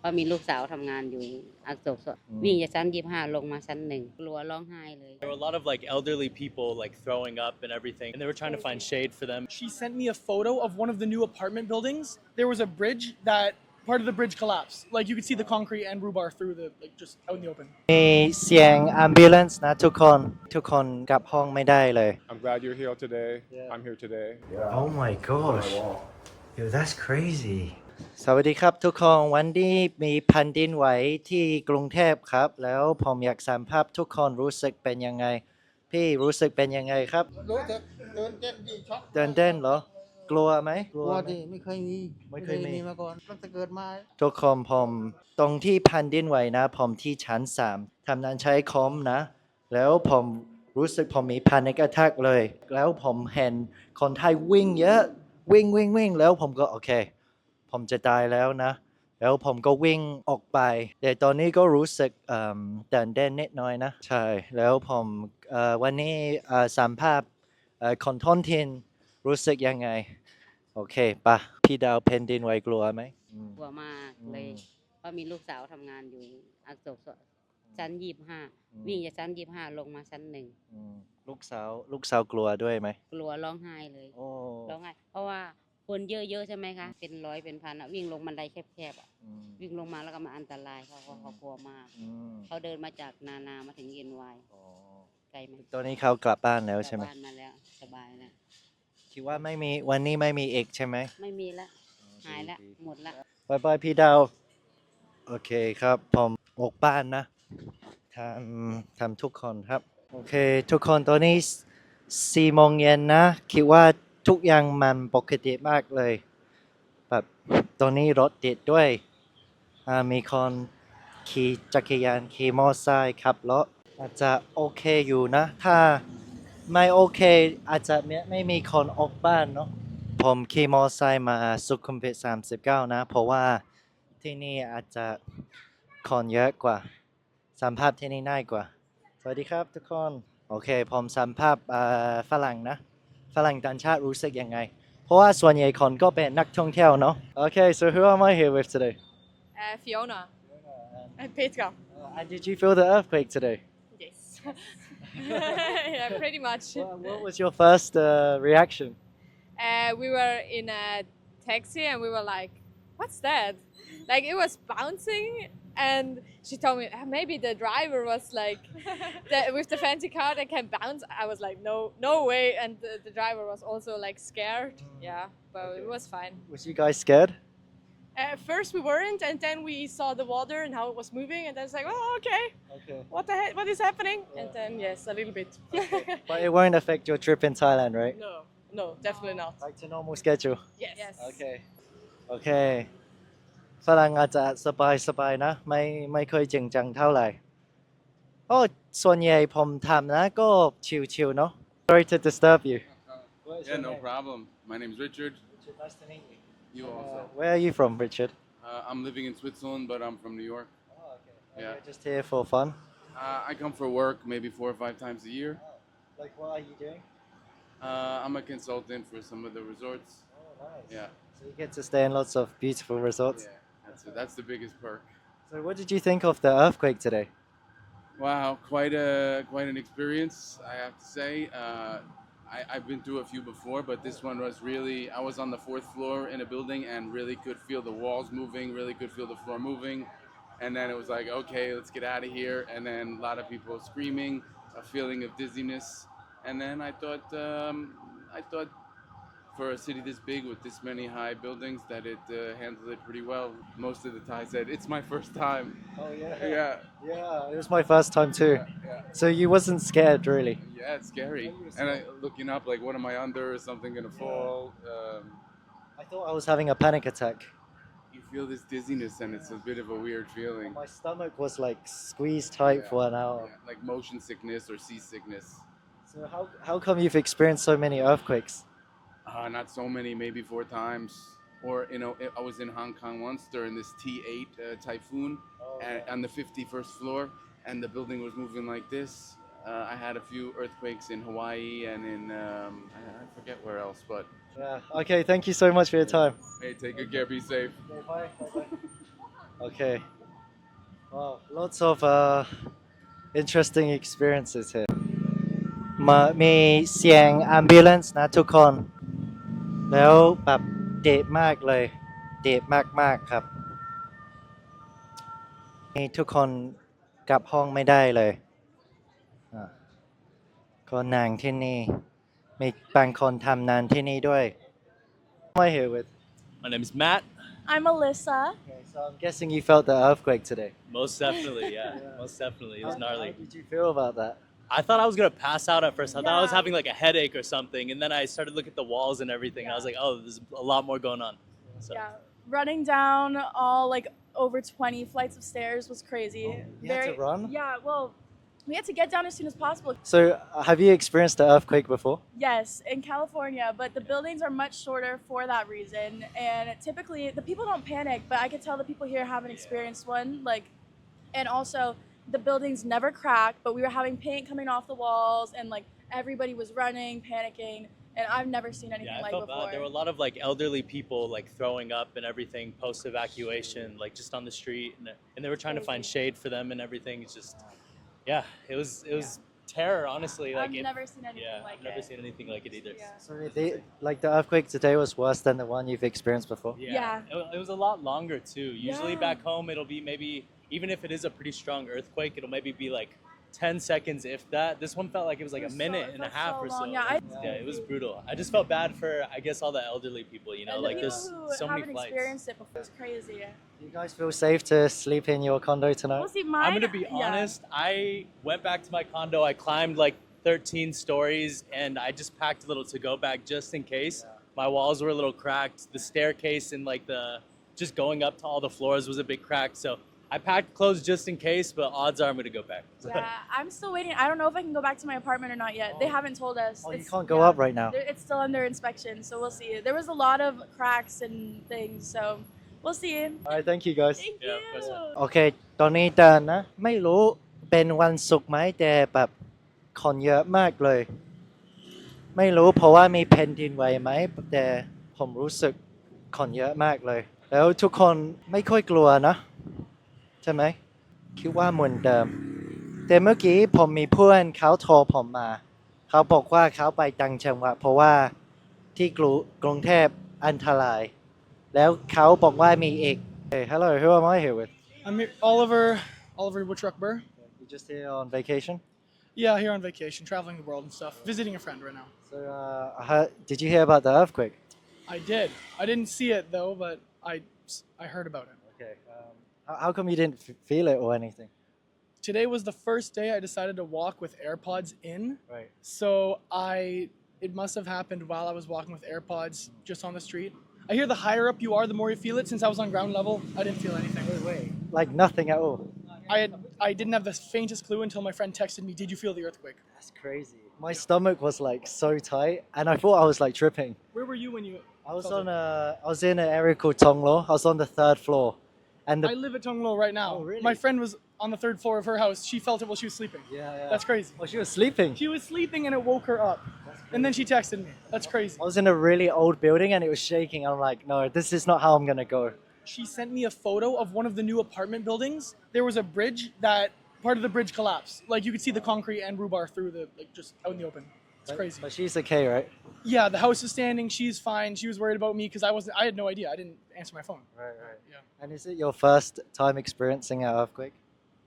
ก็มีลูกสาวทำงานอยู่อโศกวิ่งจากชั้น25ลงมาชั้น1กลัวร้องไห้เลย There were a lot of like elderly people like throwing up and everything, and they were trying to find shade for them. She sent me a photo of one of the new apartment buildings. There was a bridge that part of the bridge collapsed. Like you could see the concrete and rebar through the like just out in the open. มีเสียง ambulance นะทุกคนกลับห้องไม่ได้เลย I'm glad you're here today. Yeah. I'm here today. Oh my gosh yo that's crazy สวัสดีครับทุกคนวันนี้มีแผ่นดินไหวที่กรุงเทพครับแล้วผมอยากสัมภาษณ์ทุกคนรู้สึกเป็นยังไงพี่รู้สึกเป็นยังไงครับรู้สึกตื่นเต้นดีช็อกตื่นเต้นเหรอกลัวไหม กลัวดิไม่เคยมีมาก่อนตั้งแต่เกิดมาทุกคนผมตรงที่แผ่นดินไหวนะผมที่ชั้น3ทำงานใช้คอมนะแล้วผมรู้สึกผมมี panic attack เลยแล้วผมเห็นคนไทยวิ่งเยอะวิ่งแล้วผมก็โอเคผมจะตายแล้วนะแล้วผมก็วิ่งออกไปแต่ตอนนี้ก็รู้สึกตื่นเต้นนิดหน่อยนะใช่แล้วผมวันนี้สัมภาษณ์คนท้องถิ่นรู้สึกยังไงโอเคปะพี่ดาวแผ่นดินไหวกลัวไหมกลัวมากเลยเพราะมีลูกสาวทำงานอยู่อโศกชั้น25วิ่งจากชั้น25ลงมาชั้น1ลูกสาวกลัวด้วยไหมกลัวร้องไห้เลยร้องไห้เพราะว่าคนเยอะๆใช่ไหมคะเป็นร้อยเป็นพันอะวิ่งลงบันไดแคบๆอะวิ่งลงมาแล้วก็มาอันตรายเขากลัวมากเขาเดินมาจากนามาถึงเย็นวายไกลไหมตอนนี้เขากลับบ้านแล้วใช่ไหมกลับบ้านมาแล้วสบายแล้วคิดว่าไม่มีวันนี้ไม่มีเอกใช่ไหมไม่มีละหายละหมดละบายพี่ดาวโอเคครับผมออกบ้านนะทำทุกคนครับโอเคทุกคนตอนนี้4 โมงเย็นนะคิดว่าทุกอย่างมันปกติมากเลยแบบตอนนี้รถติดด้วยมีคนขี่จักรยานขี่มอเตอร์ไซค์ขับรถอาจจะโอเคอยู่นะถ้าไม่โอเคอาจจะไม่มีคนออกบ้านเนาะผมขี่มอเตอร์ไซค์มาสุขุมวิท39นะเพราะว่าที่นี่อาจจะคนเยอะกว่าสัมภาษณ์ที่นี่ง่ายกว่าสวัสดีครับทุกคนโอเคผมสัมภาษณ์ฝรั่งนะฝรั่งต่างชาติรู้สึกยังไงเพราะว่าส่วนใหญ่คนก็เป็นนักท่องเที่ยวเนาะ Okay so who am I here with today Fiona and Petra and did you feel the earthquake today yes yeah pretty much what was your first reaction we were in a taxi and we were like what's that like it was bouncing and she told me maybe the driver was like with the fancy car that can bounce. I was like no way and the driver was also like scared. Yeah, but it was fine. Was you guys scared? At first we weren't and then we saw the water and how it was moving and then it's like oh okay what the heck what is happening and then yes a little bit But it won't affect your trip in Thailand right? No definitely not. Back to normal schedule. Yes Okay ฝรั่งอาจจะสบายนะไม่เคยจริงจังเท่าไหร่ส่วนใหญ่ผมทำนะก็ชิวๆเนาะ Sorry to disturb you Yeah, no problem. My name's Richard. Nice to meet you. You also. Where are you from, Richard? I'm living in Switzerland, but I'm from New York. Okay. Yeah. You're just here for fun? I come for work maybe 4 or 5 times a year. Like what are you doing? I'm a consultant for some of the resorts. Nice. Yeah. So you get to stay in lots of beautiful resorts? Yeah, that's the biggest perk. So what did you think of the earthquake today? Wow, quite an experience, I have to say. I've been through a few before, but this one was really, I was on the 4th floor in a building and really could feel the walls moving, really could feel the floor moving. And then it was like, okay, let's get out of here. And then a lot of people screaming, a feeling of dizziness. And then I thought for a city this big with this many high buildings that it handled it pretty well. Most of the Thai said, it's my first time. Oh yeah. Yeah. It was my first time too. Yeah. So you wasn't scared really? Yeah, it's scary. And looking up, like, what am I under? Is something gonna fall? I thought I was having a panic attack. You feel this dizziness, and it's a bit of a weird feeling. My stomach was like squeezed tight for an hour. Yeah, like motion sickness or seasickness. So how come you've experienced so many earthquakes? Not so many, maybe 4 times. Or I was in Hong Kong once during this T8 typhoon, on the 51st floor, and the building was moving like this. I had a few earthquakes in Hawaii and in I forget where else, but Yeah. Okay. Thank you so much for your time. hey, take good care, be safe. Okay, bye. Okay. Wow, lots of interesting experiences here. มีเสียง ambulance นะทุกคน แล้วแบบเด็ดมากเลย เด็ดมากๆครับนี่ทุกคนกลับห้องไม่ได้เลยอ่ะก็นั่งที่นี่มีบางคนทำงานที่นี่ด้วย Who am I here with? My name is Matt. I'm Alyssa. Okay, so I'm guessing you felt the earthquake today. Most definitely, yeah. Most definitely. It was How gnarly. did you feel about that? I thought I was gonna pass out at first. I thought I was Yeah. having like a headache or something, and then I started looking at the walls and everything. I was like, oh, there's a lot more going on. So. Yeah, running down all like over 20 flights of stairs was crazy. You had to run? Yeah, well, we had to get down as soon as possible. So, have you experienced the earthquake before? Yes, in California, but the buildings are much shorter for that reason. And typically, the people don't panic, but I could tell the people here haven't experienced one. Like, and also, the buildings never crack, but we were having paint coming off the walls, and like everybody was running, panicking, and I've never seen anything Yeah, I like felt before. bad. There were a lot of like elderly people like throwing up and everything post evacuation, like just on the street, and they were trying to find shade for them and everything. It's just, yeah, it was terror, honestly. Like I've never seen anything yeah, like I've never it. seen anything like it either. Yeah. So, like the earthquake today was worse than the one you've experienced before? Yeah. It was a lot longer too. Usually Yeah. back home it'll be maybe, even if it is a pretty strong earthquake, it'll maybe be like 10 seconds if that. This one felt like it was like It a was minute so- and a it felt half so or so. long. Yeah, Yeah, it was brutal. I just felt bad for, I guess, all the elderly people, you know, And the like people there's who so many haven't flights. experienced it before, it's crazy. Do you guys feel safe to sleep in your condo tonight? We'll see, mine. I'm gonna be honest. I went back to my condo. I climbed like 13 stories, and I just packed a little to-go bag just in case. My walls were a little cracked. The staircase and like the just going up to all the floors was a bit cracked. So I packed clothes just in case, but odds are I'm gonna go back. Yeah, I'm still waiting. I don't know if I can go back to my apartment or not yet. They haven't told us. Oh, you It's- can't go yeah, up right now. It's still under inspection, so we'll see. There was a lot of cracks and things, so we'll see. Alright, thank you guys. Thank Yeah, of course. you. โอเค ตอนนี้เดินนะ ไม่รู้เป็นวันศุกร์ไหมแต่แบบคนเยอะมากเลย ไม่รู้เพราะว่ามีแผ่นดินไหวไหมแต่ผมรู้สึกคนเยอะมากเลย แล้วทุกคนไม่ค่อยกลัวนะใช่ไหมคิดว่าเหมือนเดิม แต่เมื่อกี้ผมมีเพื่อนเขาโทรผมมา เขาบอกว่าเขาไปต่างจังหวัดเพราะว่าที่กรุงเทพอันตราย แล้วเขาบอกว่ามีอีก Hey, hello, who am I here with? I'm here, Oliver Woodruck-Burr. You just here on vacation? Yeah, here on vacation, traveling the world and stuff, visiting a friend right now. So, did you hear about the earthquake? I did. I didn't see it though, but I heard about it. Okay. How come you didn't feel it or anything? Today was the first day I decided to walk with AirPods in. Right. So it must have happened while I was walking with AirPods just on the street. I hear the higher up you are, the more you feel it. Since I was on ground level, I didn't feel anything. Like nothing at all. I didn't have the faintest clue until my friend texted me, "Did you feel the earthquake?" That's crazy. My stomach was like so tight, and I thought I was like tripping. Where were you when you? I was felt on it? I was in an area called Tonglo. I was on the 3rd floor, and I live at Tonglo right now. Oh, really? My friend was on the 3rd floor of her house. She felt it while she was sleeping. yeah. That's crazy. Oh, she was sleeping. She was sleeping and it woke her up. And then she texted me. That's crazy. I was in a really old building, and it was shaking. I'm like, no, this is not how I'm gonna go. She sent me a photo of one of the new apartment buildings. There was a bridge that part of the bridge collapsed. Like you could see the concrete and rebar through the like just out in the open. It's crazy. But she's okay, right? Yeah, the house is standing. She's fine. She was worried about me because I had no idea. I didn't answer my phone. Right. Yeah. And is it your first time experiencing an earthquake?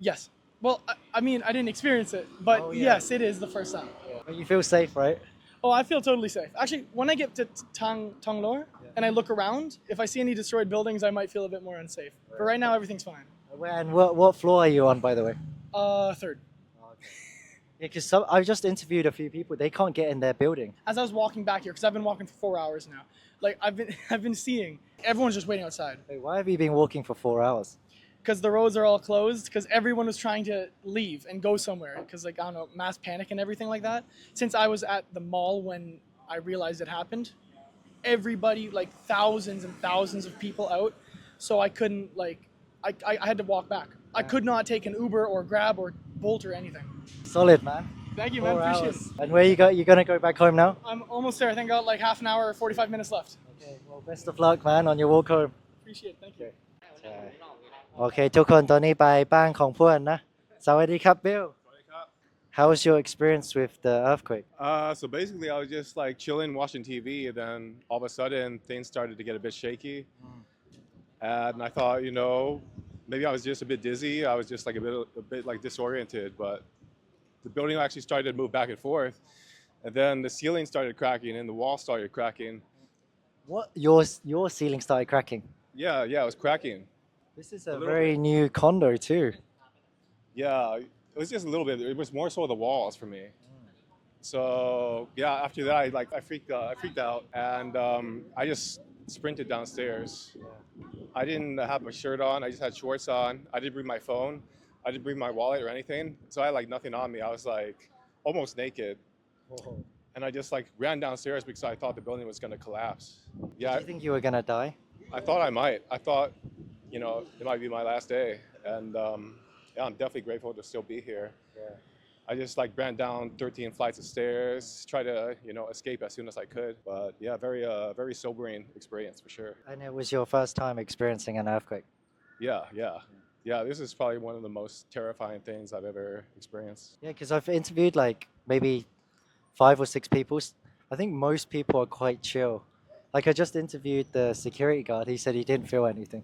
Yes. Well, I mean, I didn't experience it, but Oh, yeah. yes, it is the first time. But you feel safe, right? Oh, I feel totally safe. Actually, when I get to Tanglor and I look around, if I see any destroyed buildings, I might feel a bit more unsafe. But right now, everything's fine. And what floor are you on, by the way? 3rd. Yeah, because I just interviewed a few people. They can't get in their building. As I was walking back here, because I've been walking for 4 hours now, like I've been seeing everyone's just waiting outside Wait, why have you been walking for 4 hours? because the roads are all closed because everyone was trying to leave and go somewhere because like I don't know, mass panic and everything like that. Since I was at the mall when I realized it happened, everybody, like thousands and thousands of people out, so I couldn't like I had to walk back. I could not take an Uber or Grab or Bolt or anything. Solid, man. Thank you, man. 4 Appreciate hours. it. And where you gonna go back home now? I'm almost there. I think I got like half an hour or 45 minutes left. Okay. Well, best of luck, man, on your walk home. Appreciate it. Thank you. ใช่ โอเคทุกคนตอนนี้ไปบ้านของเพื่อนนะสวัสดีครับ Bill How was your experience with the earthquake So basically, I was just like chilling, watching TV, and then all of a sudden things started to get a bit shaky. And I thought, maybe I was just a bit dizzy. I was just like a bit like disoriented, but the building actually started to move back and forth. And then the ceiling started cracking and the wall started cracking. What your ceiling started cracking Yeah, it was cracking. This is A a little very new condo too Yeah, it was just a little bit. It was more so the walls for me. So yeah, after that, I freaked out, and I just sprinted downstairs. I didn't have my shirt on. I just had shorts on. I didn't bring my phone. I didn't bring my wallet or anything. So I had like nothing on me. I was like almost naked, and I just like ran downstairs because I thought the building was gonna collapse. Do Yeah, you think you were gonna die I thought I might. I thought, it might be my last day, and yeah, I'm definitely grateful to still be here. I just like ran down 13 flights of stairs, try to escape as soon as I could. But yeah, very sobering experience for sure. and it was your first time experiencing an earthquake Yeah. This is probably one of the most terrifying things I've ever experienced. Yeah, because I've interviewed like maybe 5 or 6 people. I think most people are quite chill. Like I just interviewed the security guard. He said he didn't feel anything.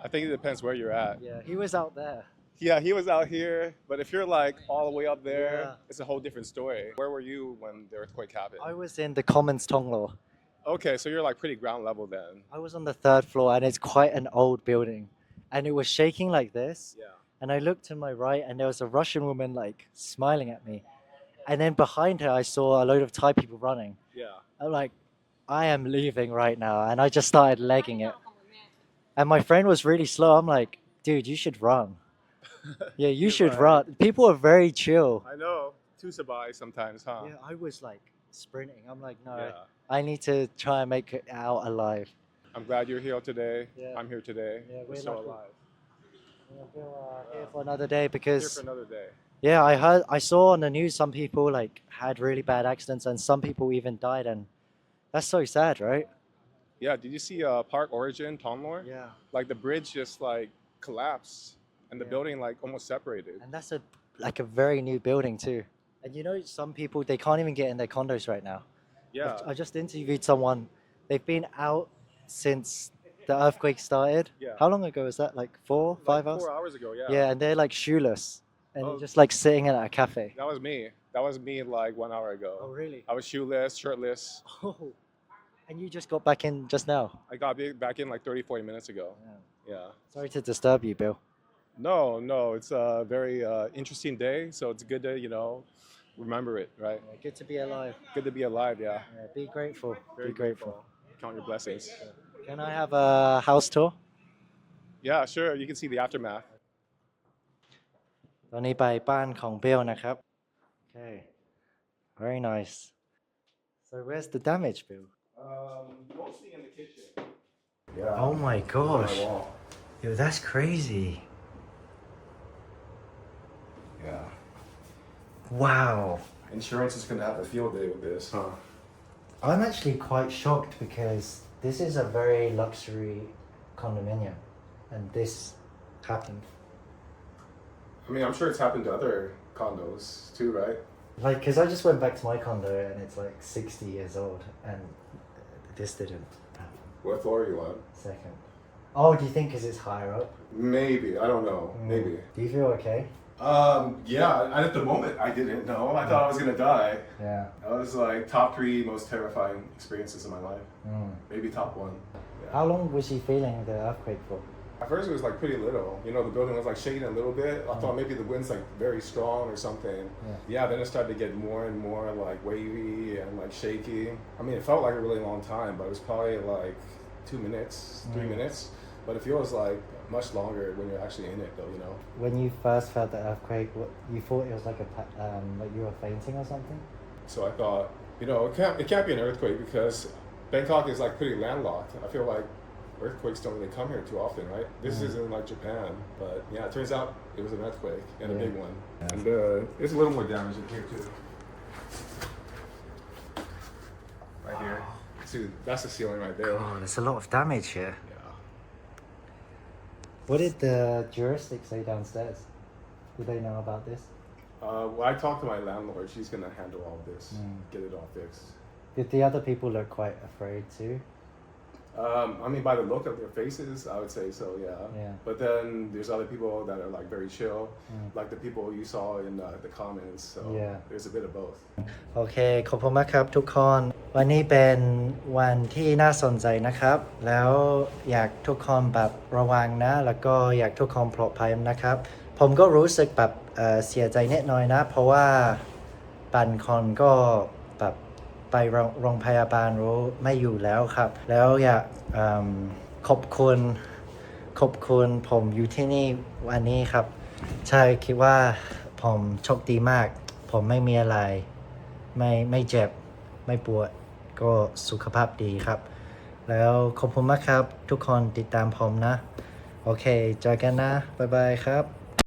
I think it depends where you're at. Yeah, he was out there. Yeah, he was out here, but if you're like all the way up there, Yeah. it's a whole different story. Where were you when the earthquake happened? I was in the Commons Tonglo. Okay, so you're like pretty ground level then. I was on the 3rd floor, and it's quite an old building, and it was shaking like this. Yeah. And I looked to my right, and there was a Russian woman like smiling at me, and then behind her I saw a load of Thai people running. Yeah. I'm like, I am leaving right now, and I just started legging it. And my friend was really slow. I'm like, dude, you should run. Yeah, you You're should right. run. People are very chill. I know. Too survive sometimes, huh? Yeah, I was like sprinting. I'm like, no, Yeah. I need to try and make it out alive. I'm glad you're here today. Yeah. I'm here today. Yeah, we're we're still lucky. alive. Here for another day Here because for another day. yeah, I saw on the news some people like had really bad accidents and some people even died, and that's so sad, right? Yeah, did you see Park Origin, Tonlor? Yeah. Like the bridge just like collapsed and the Yeah. building like almost separated. And that's a very new building too. And some people they can't even get in their condos right now. Yeah. I just interviewed someone. They've been out since the earthquake started. Yeah. How long ago was that? Like 4, 5 hours? 4 hours ago, yeah. Yeah, and they're like shoeless, and Oh. they're just like sitting in at a cafe. That was me. That was me like 1 hour ago. Oh really? I was shoeless, shirtless. Oh, and you just got back in just now. I got back in like 30, 40 minutes ago. Yeah. Sorry to disturb you, Bill. No, it's a very interesting day. So it's good to, remember it, right? Yeah, good to be alive. Good to be alive, yeah. Yeah, be grateful. Very be grateful. Count your blessings. Can I have a house tour? Yeah, sure. You can see the aftermath. ตอนนี้ไปบ้านของเบลนะครับ Okay, very nice. So where's the damage, Bill? Mostly in the kitchen. Oh my gosh. wall. Yo, that's crazy. Yeah. Wow. Insurance is going to have a field day with this, huh? I'm actually quite shocked because this is a very luxury condominium and this happened. I mean, I'm sure it's happened to other condos too, right? Like, because I just went back to my condo and it's like 60 years old and this didn't happen. What floor are you on? Second. Oh, do you think because it's higher up? Maybe. I don't know. Maybe. Do you feel okay? Yeah, at the moment I didn't know. I thought I was gonna die. Yeah. That was like top 3 most terrifying experiences in my life. Maybe top 1. How long was you feeling the earthquake for? At first it was like pretty little. The building was like shaking a little bit. I thought maybe the wind's like very strong or something. Yeah, then it started to get more and more like wavy and like shaky. I mean, it felt like a really long time, but it was probably like 2 minutes, 3 minutes. But it feels like much longer when you're actually in it though, When you first felt the earthquake, you thought it was like like you were fainting or something? So I thought, it can't be an earthquake because Bangkok is like pretty landlocked. I feel like earthquakes don't really come here too often, right? This isn't like Japan, but yeah, it turns out it was an earthquake and a big one. Yeah. And there's a little more damage in here too. Right here. See, that's the ceiling right there. Oh, there's a lot of damage here. Yeah. What did the jurists say downstairs? Do they know about this? Well, I talked to my landlord. She's gonna handle all this, get it all fixed. Did the other people look quite afraid too? I mean, by the look of their faces, I would say so, yeah. Yeah. But then there's other people that are like very chill, like the people you saw in the comments. So Yeah. there's a bit of both. โอเค ขอบคุณมากครับทุกคน วันนี้เป็นวันที่น่าสนใจนะครับ แล้วอยากทุกคนแบบระวังนะ แล้วก็อยากทุกคนปลอดภัยนะครับ ผมก็รู้สึกแบบเสียใจนิดหน่อยนะ เพราะว่าบางคนก็แบบไปโรงพยาบาลรู้ไม่อยู่แล้วครับ แล้วอยากขอบคุณผมอยู่ที่นี่วันนี้ครับ ใช่คิดว่าผมโชคดีมาก ผมไม่มีอะไร ไม่เจ็บ ไม่ปวด ก็สุขภาพดีครับ แล้วขอบคุณมากครับ ทุกคนติดตามผมนะ โอเคเจอกันนะ บ๊ายบายครับ